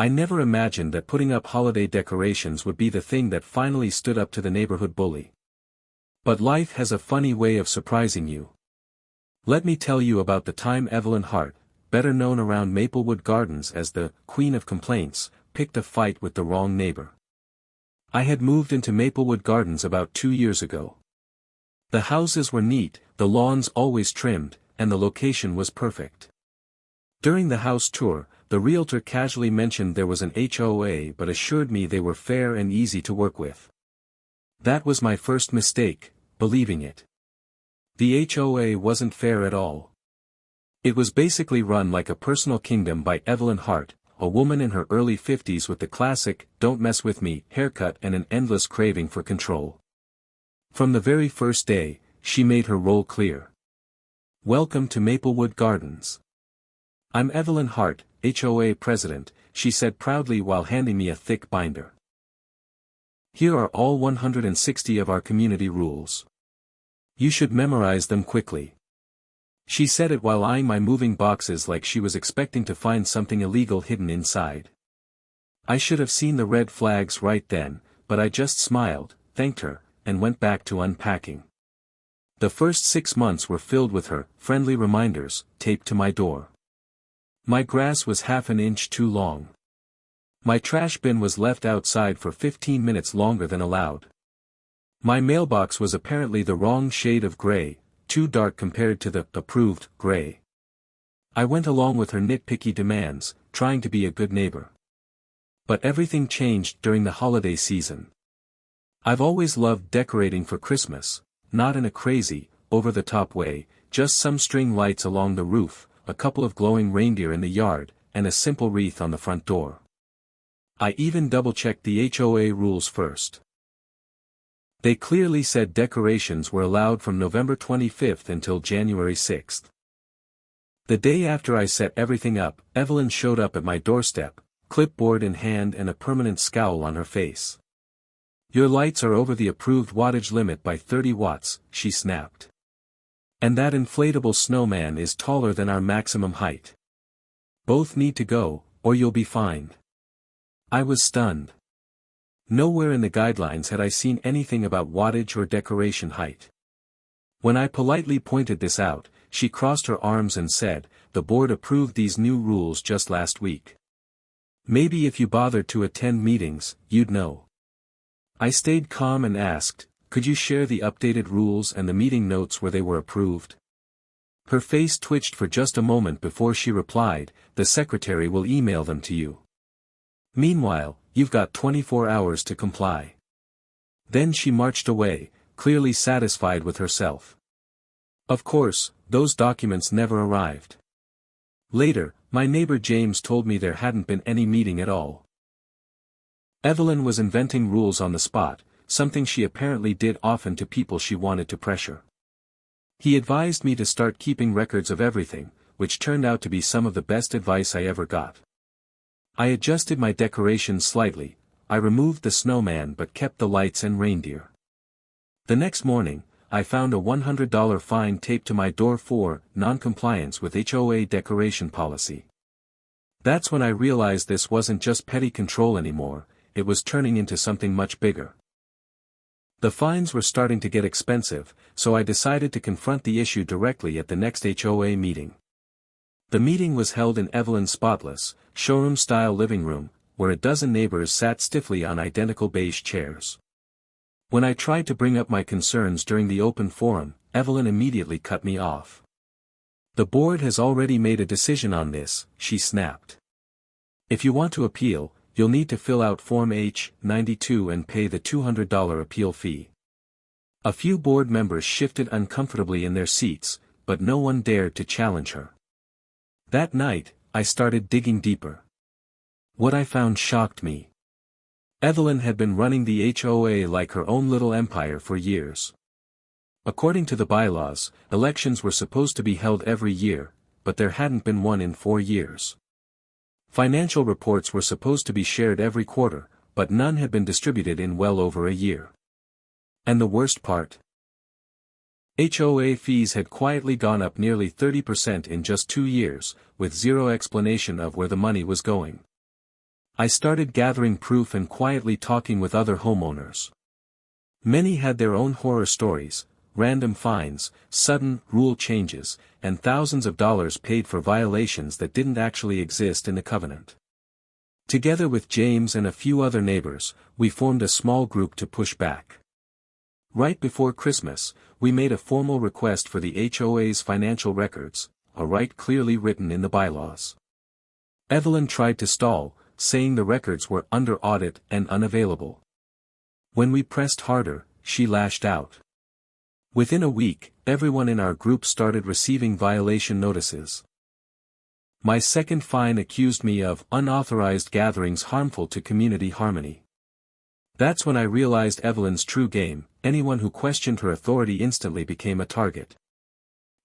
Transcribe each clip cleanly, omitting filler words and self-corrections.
I never imagined that putting up holiday decorations would be the thing that finally stood up to the neighborhood bully. But life has a funny way of surprising you. Let me tell you about the time Evelyn Hart, better known around Maplewood Gardens as the Queen of Complaints, picked a fight with the wrong neighbor. I had moved into Maplewood Gardens about 2 years ago. The houses were neat, the lawns always trimmed, and the location was perfect. During the house tour, the realtor casually mentioned there was an HOA but assured me they were fair and easy to work with. That was my first mistake, believing it. The HOA wasn't fair at all. It was basically run like a personal kingdom by Evelyn Hart, a woman in her early 50s with the classic, "don't mess with me" haircut and an endless craving for control. From the very first day, she made her role clear. "Welcome to Maplewood Gardens. I'm Evelyn Hart, HOA president," she said proudly while handing me a thick binder. "Here are all 160 of our community rules. You should memorize them quickly." She said it while eyeing my moving boxes like she was expecting to find something illegal hidden inside. I should have seen the red flags right then, but I just smiled, thanked her, and went back to unpacking. The first 6 months were filled with her friendly reminders, taped to my door. My grass was half an inch too long. My trash bin was left outside for 15 minutes longer than allowed. My mailbox was apparently the wrong shade of gray, too dark compared to the approved gray. I went along with her nitpicky demands, trying to be a good neighbor. But everything changed during the holiday season. I've always loved decorating for Christmas, not in a crazy, over-the-top way, just some string lights along the roof, a couple of glowing reindeer in the yard, and a simple wreath on the front door. I even double-checked the HOA rules first. They clearly said decorations were allowed from November 25th until January 6th. The day after I set everything up, Evelyn showed up at my doorstep, clipboard in hand and a permanent scowl on her face. "Your lights are over the approved wattage limit by 30 watts, she snapped. "And that inflatable snowman is taller than our maximum height. Both need to go, or you'll be fined." I was stunned. Nowhere in the guidelines had I seen anything about wattage or decoration height. When I politely pointed this out, she crossed her arms and said, "The board approved these new rules just last week. Maybe if you bothered to attend meetings, you'd know." I stayed calm and asked, "Could you share the updated rules and the meeting notes where they were approved?" Her face twitched for just a moment before she replied, "The secretary will email them to you. Meanwhile, you've got 24 hours to comply." Then she marched away, clearly satisfied with herself. Of course, those documents never arrived. Later, my neighbor James told me there hadn't been any meeting at all. Evelyn was inventing rules on the spot, something she apparently did often to people she wanted to pressure. He advised me to start keeping records of everything, which turned out to be some of the best advice I ever got. I adjusted my decorations slightly, I removed the snowman but kept the lights and reindeer. The next morning, I found a $100 fine taped to my door for non-compliance with HOA decoration policy. That's when I realized this wasn't just petty control anymore, it was turning into something much bigger. The fines were starting to get expensive, so I decided to confront the issue directly at the next HOA meeting. The meeting was held in Evelyn's spotless, showroom-style living room, where a dozen neighbors sat stiffly on identical beige chairs. When I tried to bring up my concerns during the open forum, Evelyn immediately cut me off. "The board has already made a decision on this," she snapped. "If you want to appeal, you'll need to fill out Form H-92 and pay the $200 appeal fee." A few board members shifted uncomfortably in their seats, but no one dared to challenge her. That night, I started digging deeper. What I found shocked me. Evelyn had been running the HOA like her own little empire for years. According to the bylaws, elections were supposed to be held every year, but there hadn't been one in 4 years. Financial reports were supposed to be shared every quarter, but none had been distributed in well over a year. And the worst part? HOA fees had quietly gone up nearly 30% in just 2 years, with zero explanation of where the money was going. I started gathering proof and quietly talking with other homeowners. Many had their own horror stories, random fines, sudden rule changes, and thousands of dollars paid for violations that didn't actually exist in the covenant. Together with James and a few other neighbors, we formed a small group to push back. Right before Christmas, we made a formal request for the HOA's financial records, a right clearly written in the bylaws. Evelyn tried to stall, saying the records were under audit and unavailable. When we pressed harder, she lashed out. Within a week, everyone in our group started receiving violation notices. My second fine accused me of unauthorized gatherings harmful to community harmony. That's when I realized Evelyn's true game. Anyone who questioned her authority instantly became a target.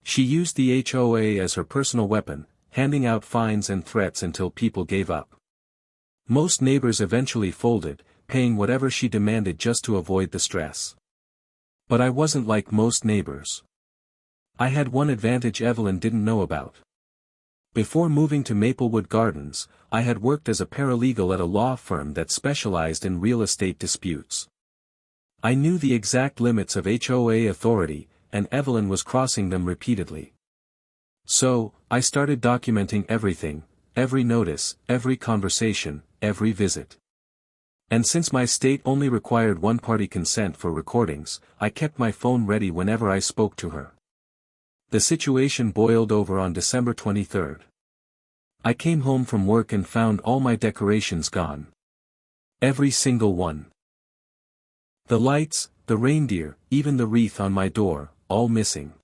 She used the HOA as her personal weapon, handing out fines and threats until people gave up. Most neighbors eventually folded, paying whatever she demanded just to avoid the stress. But I wasn't like most neighbors. I had one advantage Evelyn didn't know about. Before moving to Maplewood Gardens, I had worked as a paralegal at a law firm that specialized in real estate disputes. I knew the exact limits of HOA authority, and Evelyn was crossing them repeatedly. So, I started documenting everything, every notice, every conversation, every visit. And since my state only required one-party consent for recordings, I kept my phone ready whenever I spoke to her. The situation boiled over on December 23rd. I came home from work and found all my decorations gone. Every single one. The lights, the reindeer, even the wreath on my door, all missing.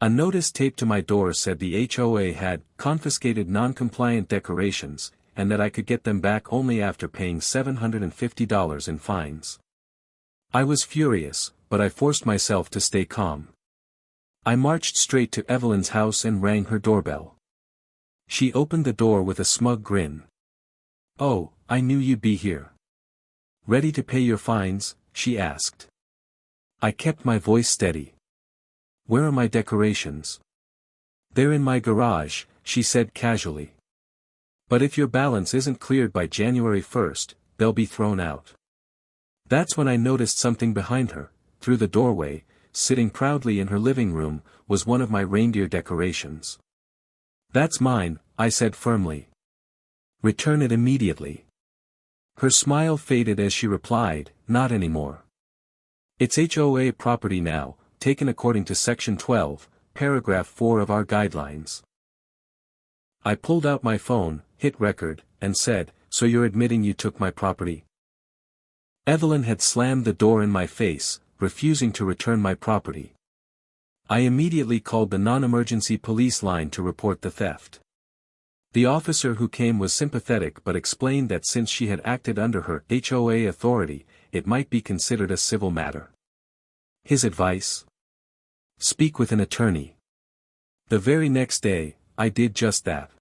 A notice taped to my door said the HOA had confiscated non-compliant decorations, and that I could get them back only after paying $750 in fines. I was furious, but I forced myself to stay calm. I marched straight to Evelyn's house and rang her doorbell. She opened the door with a smug grin. "Oh, I knew you'd be here. Ready to pay your fines?" she asked. I kept my voice steady. "Where are my decorations?" "They're in my garage," she said casually. "But if your balance isn't cleared by January 1st, they'll be thrown out." That's when I noticed something behind her. Through the doorway, sitting proudly in her living room, was one of my reindeer decorations. "That's mine," I said firmly. "Return it immediately." Her smile faded as she replied, "Not anymore. It's HOA property now, taken according to Section 12, Paragraph 4 of our guidelines." I pulled out my phone, hit record, and said, "So you're admitting you took my property?" Evelyn had slammed the door in my face, refusing to return my property. I immediately called the non-emergency police line to report the theft. The officer who came was sympathetic but explained that since she had acted under her HOA authority, it might be considered a civil matter. His advice? Speak with an attorney. The very next day, I did just that.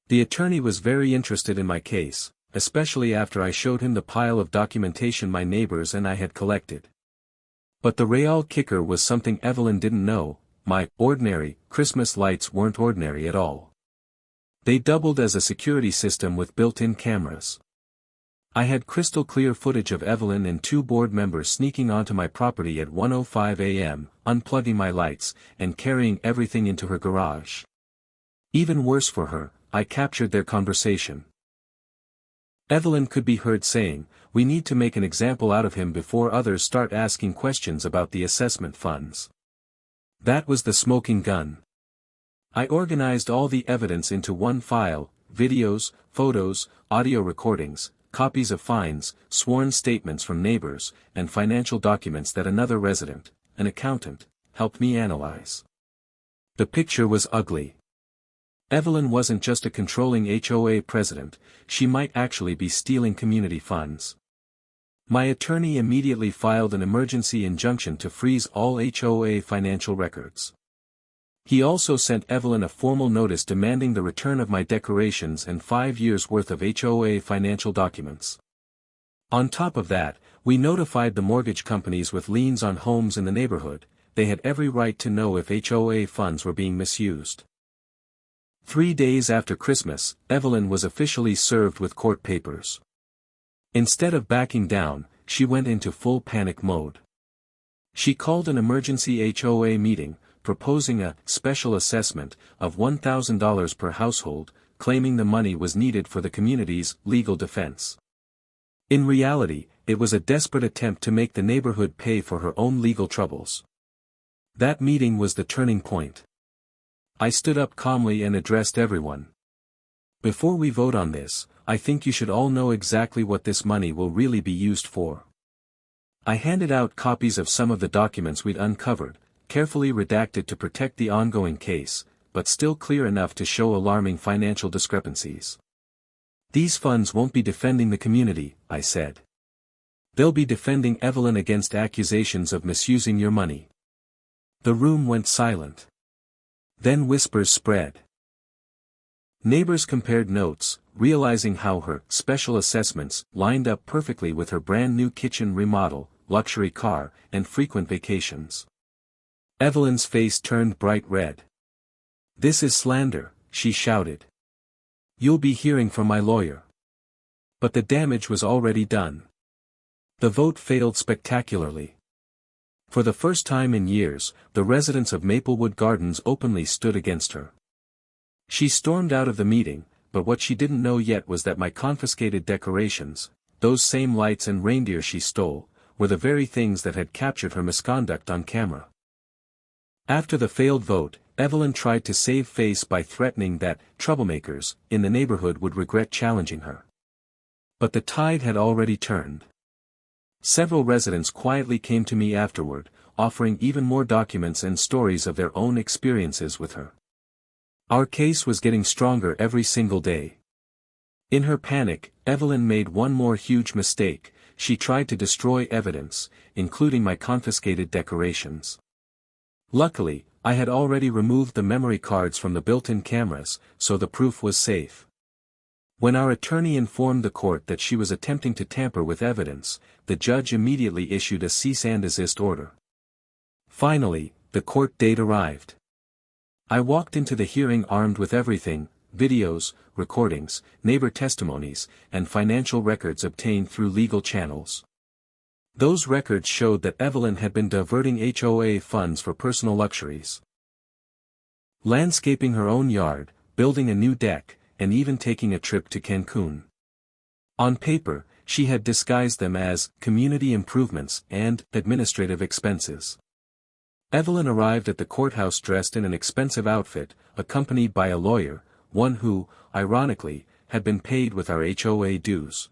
The attorney was very interested in my case, especially after I showed him the pile of documentation my neighbors and I had collected. But the real kicker was something Evelyn didn't know: my ordinary Christmas lights weren't ordinary at all. They doubled as a security system with built-in cameras. I had crystal clear footage of Evelyn and two board members sneaking onto my property at 1:05 a.m., unplugging my lights, and carrying everything into her garage. Even worse for her, I captured their conversation. Evelyn could be heard saying, "We need to make an example out of him before others start asking questions about the assessment funds." That was the smoking gun. I organized all the evidence into one file: videos, photos, audio recordings, copies of fines, sworn statements from neighbors, and financial documents that another resident, an accountant, helped me analyze. The picture was ugly. Evelyn wasn't just a controlling HOA president, she might actually be stealing community funds. My attorney immediately filed an emergency injunction to freeze all HOA financial records. He also sent Evelyn a formal notice demanding the return of my decorations and 5 years' worth of HOA financial documents. On top of that, we notified the mortgage companies with liens on homes in the neighborhood. They had every right to know if HOA funds were being misused. 3 days after Christmas, Evelyn was officially served with court papers. Instead of backing down, she went into full panic mode. She called an emergency HOA meeting, proposing a special assessment of $1,000 per household, claiming the money was needed for the community's legal defense. In reality, it was a desperate attempt to make the neighborhood pay for her own legal troubles. That meeting was the turning point. I stood up calmly and addressed everyone. Before we vote on this, I think you should all know exactly what this money will really be used for. I handed out copies of some of the documents we'd uncovered, carefully redacted to protect the ongoing case, but still clear enough to show alarming financial discrepancies. These funds won't be defending the community, I said. They'll be defending Evelyn against accusations of misusing your money. The room went silent. Then whispers spread. Neighbors compared notes, realizing how her special assessments lined up perfectly with her brand new kitchen remodel, luxury car, and frequent vacations. Evelyn's face turned bright red. "This is slander," she shouted. "You'll be hearing from my lawyer." But the damage was already done. The vote failed spectacularly. For the first time in years, the residents of Maplewood Gardens openly stood against her. She stormed out of the meeting, but what she didn't know yet was that my confiscated decorations, those same lights and reindeer she stole, were the very things that had captured her misconduct on camera. After the failed vote, Evelyn tried to save face by threatening that troublemakers in the neighborhood would regret challenging her. But the tide had already turned. Several residents quietly came to me afterward, offering even more documents and stories of their own experiences with her. Our case was getting stronger every single day. In her panic, Evelyn made one more huge mistake. She tried to destroy evidence, including my confiscated decorations. Luckily, I had already removed the memory cards from the built-in cameras, so the proof was safe. When our attorney informed the court that she was attempting to tamper with evidence, the judge immediately issued a cease and desist order. Finally, the court date arrived. I walked into the hearing armed with everything: videos, recordings, neighbor testimonies, and financial records obtained through legal channels. Those records showed that Evelyn had been diverting HOA funds for personal luxuries. Landscaping her own yard, building a new deck, and even taking a trip to Cancun. On paper, she had disguised them as community improvements and administrative expenses. Evelyn arrived at the courthouse dressed in an expensive outfit, accompanied by a lawyer, one who, ironically, had been paid with our HOA dues.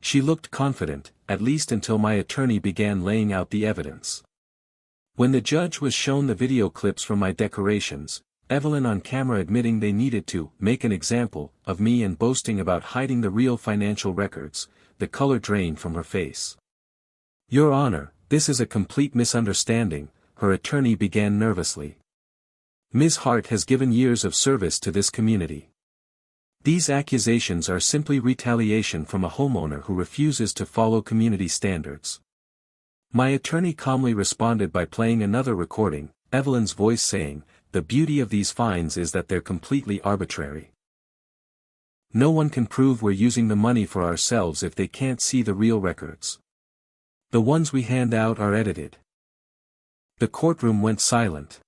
She looked confident, at least until my attorney began laying out the evidence. When the judge was shown the video clips from my decorations, Evelyn on camera admitting they needed to make an example of me and boasting about hiding the real financial records, the color drained from her face. "Your Honor, this is a complete misunderstanding," her attorney began nervously. "Ms. Hart has given years of service to this community. These accusations are simply retaliation from a homeowner who refuses to follow community standards." My attorney calmly responded by playing another recording, Evelyn's voice saying, "The beauty of these fines is that they're completely arbitrary. No one can prove we're using the money for ourselves if they can't see the real records. The ones we hand out are edited." The courtroom went silent.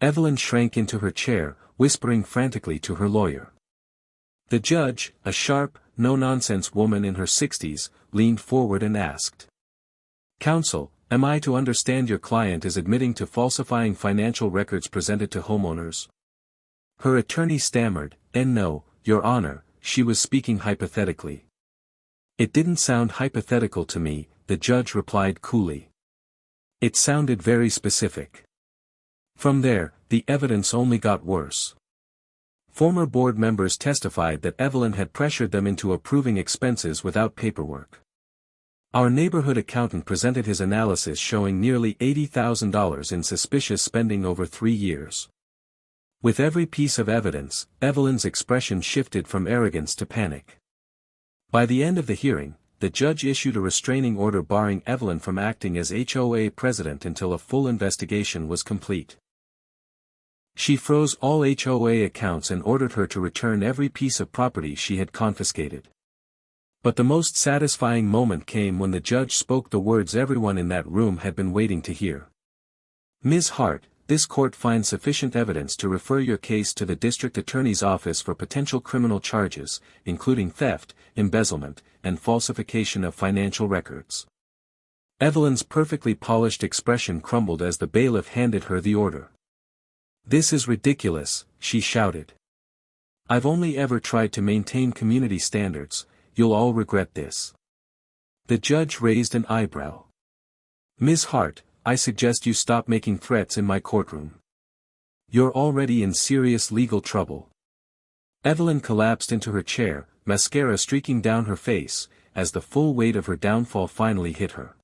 Evelyn shrank into her chair, whispering frantically to her lawyer. The judge, a sharp, no-nonsense woman in her 60s, leaned forward and asked, "Counsel, am I to understand your client is admitting to falsifying financial records presented to homeowners?" Her attorney stammered, "And no, Your Honor," she was speaking hypothetically. "It didn't sound hypothetical to me," the judge replied coolly. "It sounded very specific." From there, the evidence only got worse. Former board members testified that Evelyn had pressured them into approving expenses without paperwork. Our neighborhood accountant presented his analysis showing nearly $80,000 in suspicious spending over 3 years. With every piece of evidence, Evelyn's expression shifted from arrogance to panic. By the end of the hearing, the judge issued a restraining order barring Evelyn from acting as HOA president until a full investigation was complete. She froze all HOA accounts and ordered her to return every piece of property she had confiscated. But the most satisfying moment came when the judge spoke the words everyone in that room had been waiting to hear. "Ms. Hart, this court finds sufficient evidence to refer your case to the district attorney's office for potential criminal charges, including theft, embezzlement, and falsification of financial records." Evelyn's perfectly polished expression crumbled as the bailiff handed her the order. "This is ridiculous," she shouted. "I've only ever tried to maintain community standards. You'll all regret this." The judge raised an eyebrow. "Ms. Hart, I suggest you stop making threats in my courtroom. You're already in serious legal trouble." Evelyn collapsed into her chair, mascara streaking down her face, as the full weight of her downfall finally hit her.